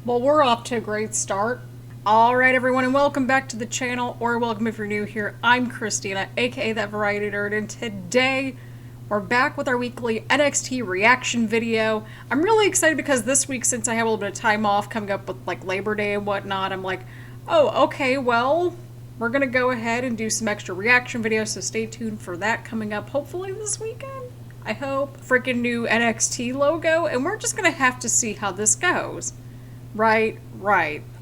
Well, we're off to a great start. Alright everyone, and welcome back to the channel, or welcome if you're new here. I'm Christina, aka That Variety Nerd, and today we're back with our weekly NXT reaction video. I'm really excited because this week, since I have a little bit of time off coming up with like Labor Day and whatnot, I'm like, oh, okay, well, we're gonna go ahead and do some extra reaction videos, so stay tuned for that coming up hopefully this weekend. I hope. Freaking new NXT logo, and we're just gonna have to see how this goes. Right.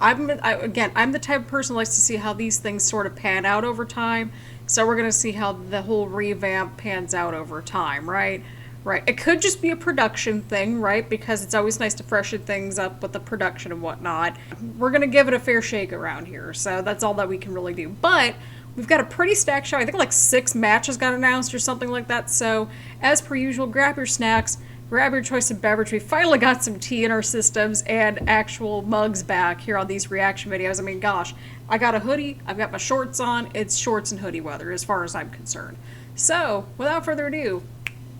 I'm the type of person who likes to see how these things sort of pan out over time. So we're going to see how the whole revamp pans out over time, right? Right. It could just be a production thing, right? Because it's always nice to freshen things up with the production and whatnot. We're going to give it a fair shake around here. So that's all that we can really do. But we've got a pretty stacked show. I think like 6 matches got announced or something like that. So as per usual, grab your snacks. Grab your choice of beverage. We finally got some tea in our systems and actual mugs back here on these reaction videos. I mean, gosh, I got a hoodie, I've got my shorts on. It's shorts and hoodie weather as far as I'm concerned. So, without further ado,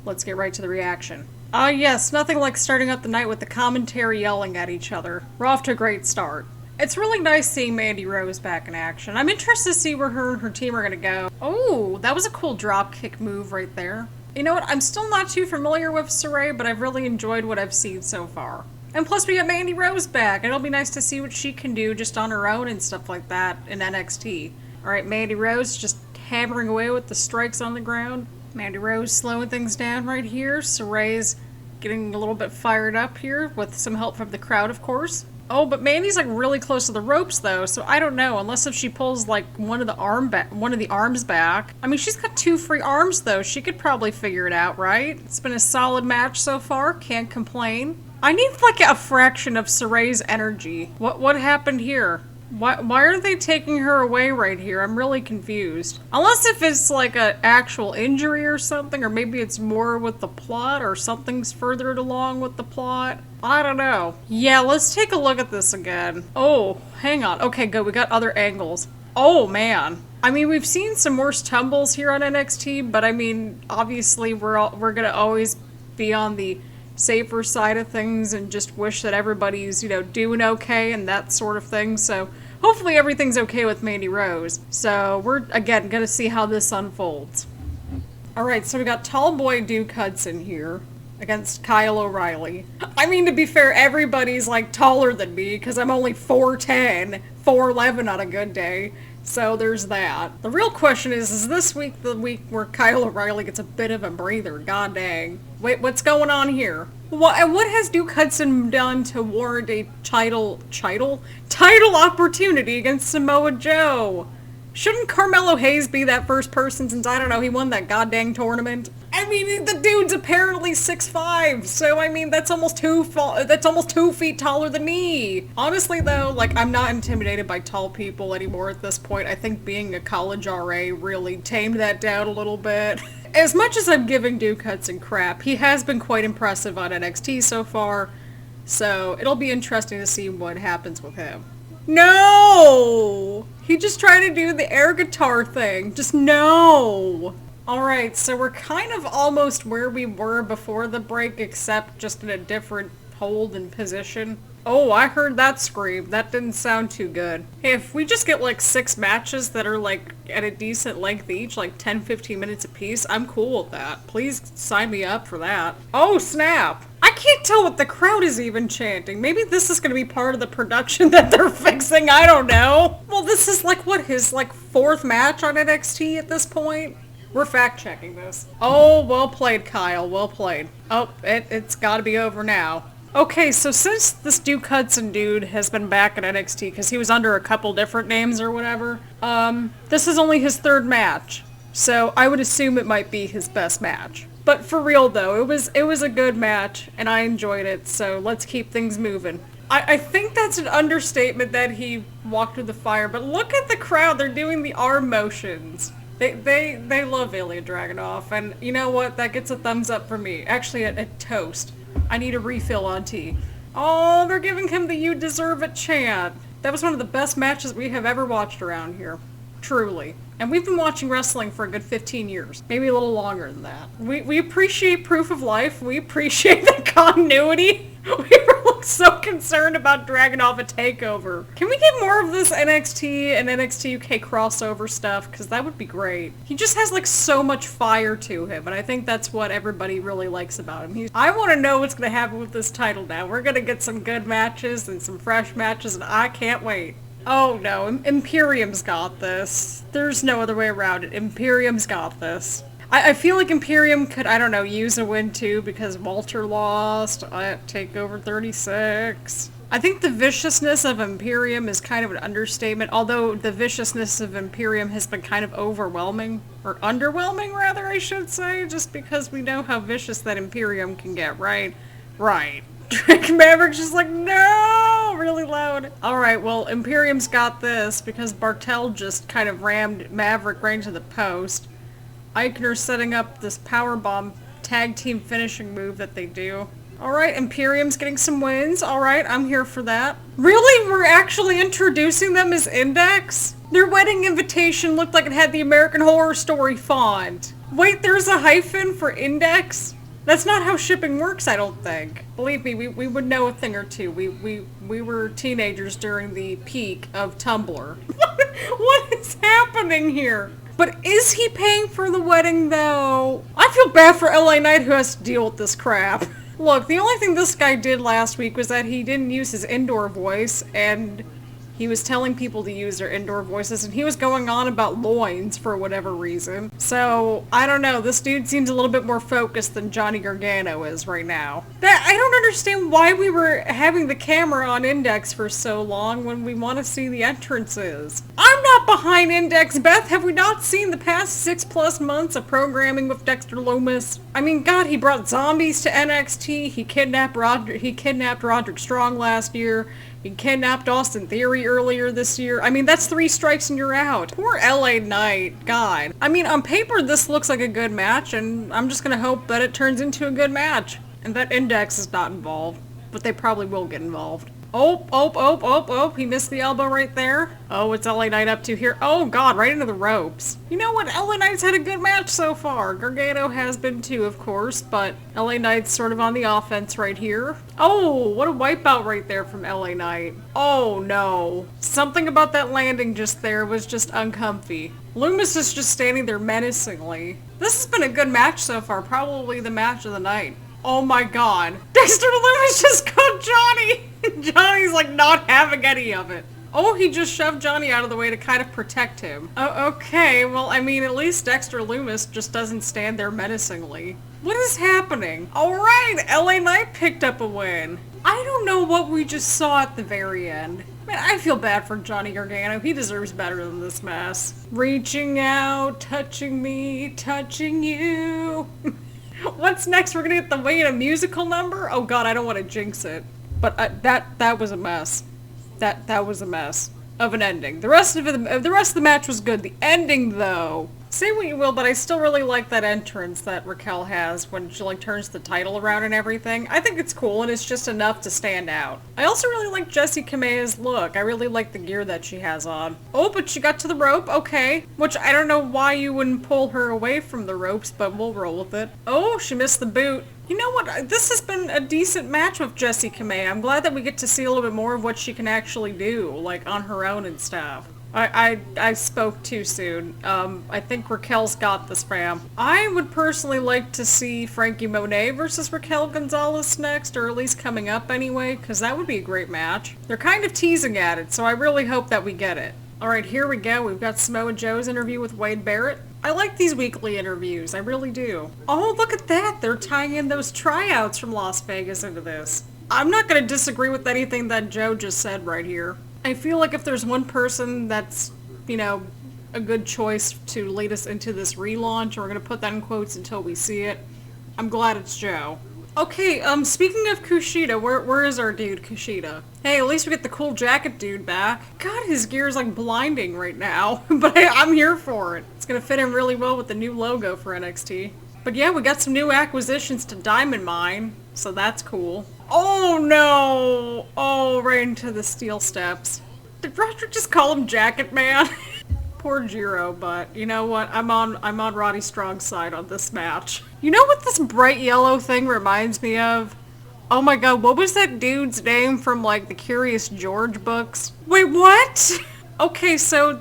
let's get right to the reaction. Yes, nothing like starting up the night with the commentary yelling at each other. We're off to a great start. It's really nice seeing Mandy Rose back in action. I'm interested to see where her and her team are going to go. Oh, that was a cool drop kick move right there. You know what, I'm still not too familiar with Sarray, but I've really enjoyed what I've seen so far. And plus we got Mandy Rose back, and it'll be nice to see what she can do just on her own and stuff like that in NXT. Alright, Mandy Rose just hammering away with the strikes on the ground. Mandy Rose slowing things down right here. Sarray's getting a little bit fired up here with some help from the crowd, of course. Oh, but Mandy's like really close to the ropes though, so I don't know, unless if she pulls like one of the arms back. I mean, she's got 2 free arms though. She could probably figure it out, right? It's been a solid match so far. Can't complain. I need like a fraction of Sarray's energy. What happened here? Why are they taking her away right here? I'm really confused. Unless if it's like an actual injury or something, or maybe it's more with the plot, or something's furthered along with the plot. I don't know. Yeah, let's take a look at this again. Oh, hang on. Okay, good. We got other angles. Oh, man. I mean, we've seen some worse tumbles here on NXT, but I mean, obviously we're gonna always be on the safer side of things and just wish that everybody's, you know, doing okay and that sort of thing. So hopefully everything's okay with Mandy Rose. So we're, again, gonna see how this unfolds. Alright, so we got tall boy Duke Hudson here against Kyle O'Reilly. I mean, to be fair, everybody's like taller than me because I'm only 4'10", 4'11" on a good day. So there's that. The real question is this week the week where Kyle O'Reilly gets a bit of a breather? God dang. Wait, what's going on here? What has Duke Hudson done to warrant a title opportunity against Samoa Joe? Shouldn't Carmelo Hayes be that first person since, I don't know, he won that goddamn tournament? I mean, the dude's apparently 6'5", so I mean, that's almost 2 feet taller than me. Honestly though, like, I'm not intimidated by tall people anymore at this point. I think being a college RA really tamed that down a little bit. As much as I'm giving Duke Hudson crap, he has been quite impressive on NXT so far, so it'll be interesting to see what happens with him. No! He just tried to do the air guitar thing. Just no! Alright, so we're kind of almost where we were before the break, except just in a different hold and position. Oh, I heard that scream. That didn't sound too good. Hey, if we just get like 6 matches that are like at a decent length each, like 10-15 minutes apiece, I'm cool with that. Please sign me up for that. Oh, snap! I can't tell what the crowd is even chanting. Maybe this is gonna be part of the production that they're fixing, I don't know. Well, this is like, what, his like 4th match on NXT at this point? We're fact-checking this. Oh, well played, Kyle, well played. Oh, it's gotta be over now. Okay, so since this Duke Hudson dude has been back at NXT, because he was under a couple different names or whatever, this is only his 3rd match. So I would assume it might be his best match. But for real though, it was a good match, and I enjoyed it, so let's keep things moving. I think that's an understatement that he walked through the fire, but look at the crowd, they're doing the arm motions. They love Ilja Dragunov, and you know what, that gets a thumbs up for me. Actually, a toast. I need a refill on tea. Oh, they're giving him the "You Deserve It" chant. That was one of the best matches we have ever watched around here. Truly. And we've been watching wrestling for a good 15 years. Maybe a little longer than that. We appreciate proof of life. We appreciate the continuity. We were so concerned about Dragunov a takeover. Can we get more of this NXT and NXT UK crossover stuff? Because that would be great. He just has like so much fire to him, and I think that's what everybody really likes about him. I want to know what's going to happen with this title now. We're going to get some good matches and some fresh matches, and I can't wait. Oh no, Imperium's got this. There's no other way around it. Imperium's got this. I feel like Imperium could, I don't know, use a win too because Walter lost at TakeOver 36. I think the viciousness of Imperium is kind of an understatement, although the viciousness of Imperium has been kind of overwhelming, or underwhelming rather, I should say, just because we know how vicious that Imperium can get, right? Right. Maverick's just like, no! Really loud. Alright, well, Imperium's got this because Bartel just kind of rammed Maverick right into the post. Ikemen setting up this powerbomb tag team finishing move that they do. Alright, Imperium's getting some wins. Alright, I'm here for that. Really? We're actually introducing them as In-dex? Their wedding invitation looked like it had the American Horror Story font. Wait, there's a hyphen for In-dex? That's not how shipping works, I don't think. Believe me, we would know a thing or two. We were teenagers during the peak of Tumblr. What is happening here? But is he paying for the wedding, though? I feel bad for LA Knight who has to deal with this crap. Look, the only thing this guy did last week was that he didn't use his indoor voice, and he was telling people to use their indoor voices, and he was going on about loins for whatever reason. So, I don't know, this dude seems a little bit more focused than Johnny Gargano is right now. I don't understand why we were having the camera on In-dex for so long when we want to see the entrances. I'm not behind In-dex, Beth. Have we not seen the past 6+ months of programming with Dexter Lumis? I mean, God, he brought zombies to NXT, he kidnapped Roderick Strong last year, he kidnapped Austin Theory earlier this year. I mean, that's 3 strikes and you're out. Poor LA Knight, God. I mean, on paper, this looks like a good match, and I'm just gonna hope that it turns into a good match. And that In-dex is not involved, but they probably will get involved. Oh, he missed the elbow right there. Oh, what's LA Knight up to here? Oh God, right into the ropes. You know what, LA Knight's had a good match so far. Gargano has been too, of course, but LA Knight's sort of on the offense right here. Oh, what a wipeout right there from LA Knight. Oh no. Something about that landing just there was just uncomfy. Lumis is just standing there menacingly. This has been a good match so far, probably the match of the night. Oh my God. Dexter Lumis just got Johnny! Johnny's like not having any of it. Oh, he just shoved Johnny out of the way to kind of protect him. Oh, okay, well, I mean, at least Dexter Lumis just doesn't stand there menacingly. What is happening? Alright, LA Knight picked up a win. I don't know what we just saw at the very end. Man, I feel bad for Johnny Gargano. He deserves better than this mess. Reaching out, touching me, touching you. What's next? We're gonna get the Wayne a musical number? Oh God, I don't want to jinx it. But that was a mess. That was a mess of an ending. The rest of the match was good. The ending, though, say what you will, but I still really like that entrance that Raquel has when she like turns the title around and everything. I think it's cool, and it's just enough to stand out. I also really like Jessi Kamea's look. I really like the gear that she has on. Oh, but she got to the rope. Okay, which I don't know why you wouldn't pull her away from the ropes, but we'll roll with it. Oh, she missed the boot. You know what? This has been a decent match with Jessi Kamea. I'm glad that we get to see a little bit more of what she can actually do, like on her own and stuff. I spoke too soon. I think Raquel's got this, fam. I would personally like to see Franky Monet versus Raquel Gonzales next, or at least coming up anyway, because that would be a great match. They're kind of teasing at it, so I really hope that we get it. Alright, here we go. We've got Samoa Joe's interview with Wade Barrett. I like these weekly interviews, I really do. Oh, look at that! They're tying in those tryouts from Las Vegas into this. I'm not going to disagree with anything that Joe just said right here. I feel like if there's one person that's, you know, a good choice to lead us into this relaunch, and we're going to put that in quotes until we see it, I'm glad it's Joe. Okay, speaking of Kushida, where is our dude, Kushida? Hey, at least we get the cool jacket dude back. God, his gear is like blinding right now, but I'm here for it. It's gonna fit in really well with the new logo for NXT. But yeah, we got some new acquisitions to Diamond Mine, so that's cool. Oh no! Oh, right into the steel steps. Did Roderick just call him Jacket Man? Poor Jiro, but you know what? I'm on Roddy Strong's side on this match. You know what this bright yellow thing reminds me of? Oh my god, what was that dude's name from, like, the Curious George books? Wait, what? Okay, so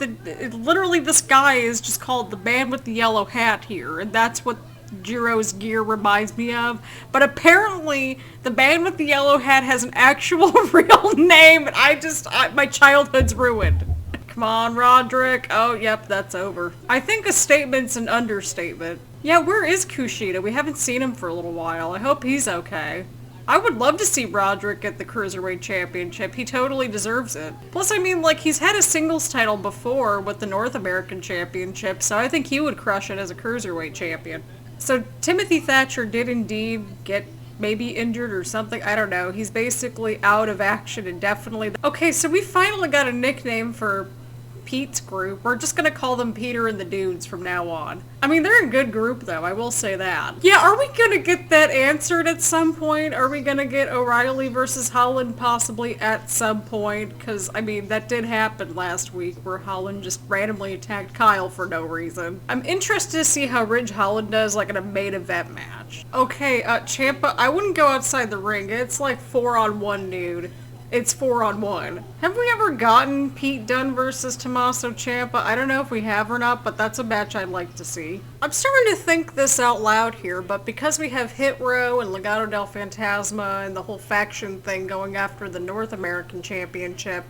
literally this guy is just called the man with the yellow hat here, and that's what Jiro's gear reminds me of. But apparently, the man with the yellow hat has an actual real name, and my childhood's ruined. Come on, Roderick. Oh, yep, that's over. I think a statement's an understatement. Yeah, where is Kushida? We haven't seen him for a little while. I hope he's okay. I would love to see Roderick get the Cruiserweight Championship. He totally deserves it. Plus, I mean, like, he's had a singles title before with the North American Championship, so I think he would crush it as a Cruiserweight Champion. So, Timothy Thatcher did indeed get maybe injured or something. I don't know. He's basically out of action indefinitely. Okay, so we finally got a nickname for Pete's group. We're just gonna call them Peter and the Dudes from now on. I mean, they're a good group though, I will say that. Yeah, are we gonna get that answered at some point? Are we gonna get O'Reilly versus Holland possibly at some point? Because, I mean, that did happen last week where Holland just randomly attacked Kyle for no reason. I'm interested to see how Ridge Holland does, like, in a main event match. Okay, Ciampa, I wouldn't go outside the ring. It's like 4-on-1, dude. It's 4-on-1. Have we ever gotten Pete Dunne versus Tommaso Ciampa? I don't know if we have or not, but that's a match I'd like to see. I'm starting to think this out loud here, but because we have Hit Row and Legado del Fantasma and the whole faction thing going after the North American Championship,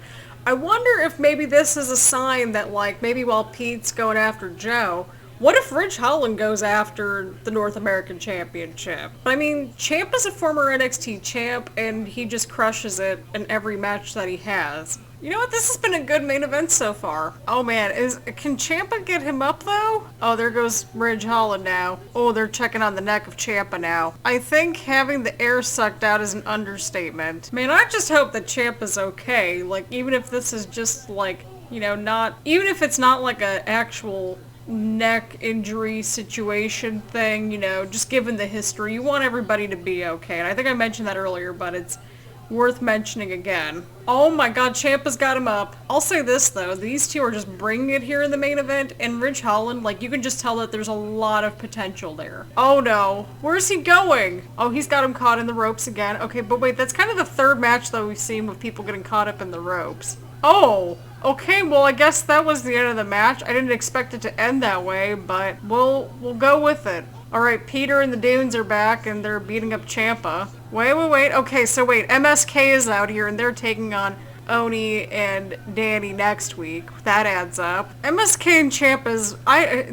I wonder if maybe this is a sign that, like, maybe while Pete's going after Joe, what if Ridge Holland goes after the North American Championship? But I mean, Ciampa's a former NXT champ, and he just crushes it in every match that he has. You know what? This has been a good main event so far. Oh man, can Ciampa get him up though? Oh, there goes Ridge Holland now. Oh, they're checking on the neck of Ciampa now. I think having the air sucked out is an understatement. Man, I just hope that Ciampa's okay. Like, even if this is just like, you know, even if it's not like an actual neck injury situation thing, you know, just given the history, you want everybody to be okay. And I think I mentioned that earlier, but it's worth mentioning again. Oh my god, Ciampa's got him up. I'll say this though, these two are just bringing it here in the main event, and Ridge Holland, like, you can just tell that there's a lot of potential there. Oh no, where's he going? Oh, he's got him caught in the ropes again. Okay, but wait, that's kind of the third match though we've seen with people getting caught up in the ropes. Oh, okay, well, I guess that was the end of the match. I didn't expect it to end that way, but we'll go with it. Alright, Peter and the Dunes are back, and they're beating up Ciampa. Wait. Okay, so wait, MSK is out here, and they're taking on Oni and Danny next week. That adds up. MSK and Ciampa's...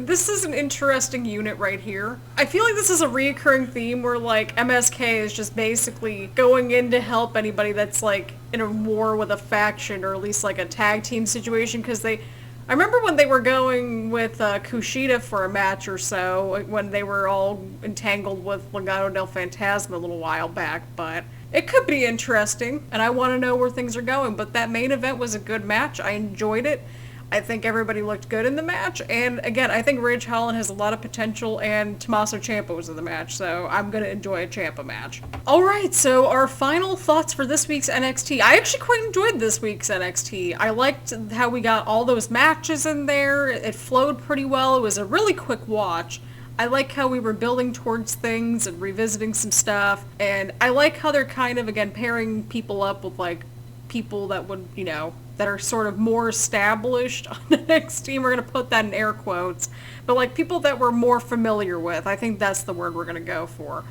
this is an interesting unit right here. I feel like this is a reoccurring theme where, like, MSK is just basically going in to help anybody that's, like, in a war with a faction, or at least, like, a tag team situation, because I remember when they were going with Kushida for a match or so, when they were all entangled with Legado del Fantasma a little while back, but it could be interesting, and I want to know where things are going. But that main event was a good match. I enjoyed it. I think everybody looked good in the match, and again, I think Ridge Holland has a lot of potential, and Tommaso Ciampa was in the match, so I'm going to enjoy a Ciampa match. Alright, so our final thoughts for this week's NXT. I actually quite enjoyed this week's NXT. I liked how we got all those matches in there. It flowed pretty well. It was a really quick watch. I like how we were building towards things and revisiting some stuff, and I like how they're kind of, again, pairing people up with, like, people that would, you know, that are sort of more established on the NXT. We're going to put that in air quotes, but, like, people that we're more familiar with. I think that's the word we're going to go for.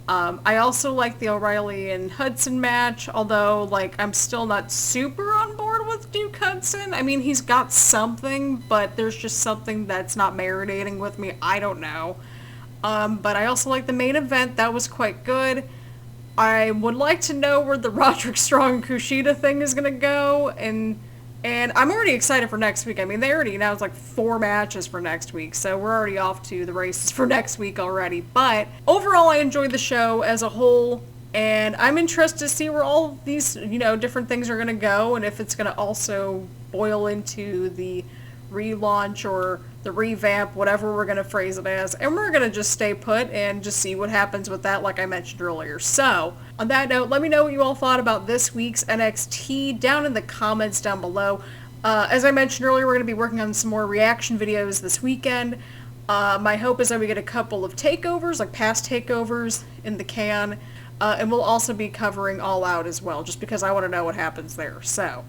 I also like the O'Reilly and Hudson match, although, like, I'm still not super on board with Duke Hudson. I mean, he's got something, but there's just something that's not marinating with me. I don't know. But I also like the main event. That was quite good. I would like to know where the Roderick Strong Kushida thing is going to go, and I'm already excited for next week. I mean, they already announced like 4 matches for next week, so we're already off to the races for next week already. But overall, I enjoyed the show as a whole, and I'm interested to see where all these, you know, different things are going to go, and if it's going to also boil into the relaunch or the revamp, whatever we're going to phrase it as, and we're going to just stay put and just see what happens with that, like I mentioned earlier. So, on that note, let me know what you all thought about this week's NXT down in the comments down below. As I mentioned earlier, we're going to be working on some more reaction videos this weekend. My hope is that we get a couple of takeovers, like past takeovers in the can. And we'll also be covering All Out as well, just because I want to know what happens there. So,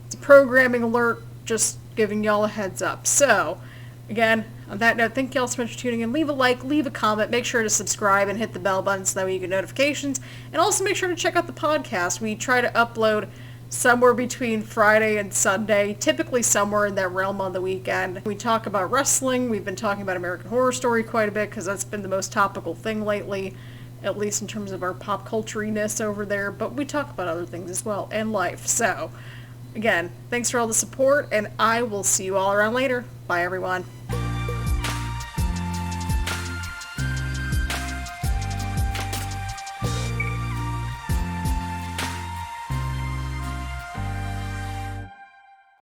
it's a programming alert, just giving y'all a heads up. So, again, on that note, thank y'all so much for tuning in. Leave a like, leave a comment, make sure to subscribe and hit the bell button so that way you get notifications. And also make sure to check out the podcast. We try to upload somewhere between Friday and Sunday, typically somewhere in that realm on the weekend. We talk about wrestling. We've been talking about American Horror Story quite a bit because that's been the most topical thing lately, at least in terms of our pop culture-ness over there. But we talk about other things as well, and life. So, again, thanks for all the support, and I will see you all around later. Bye, everyone.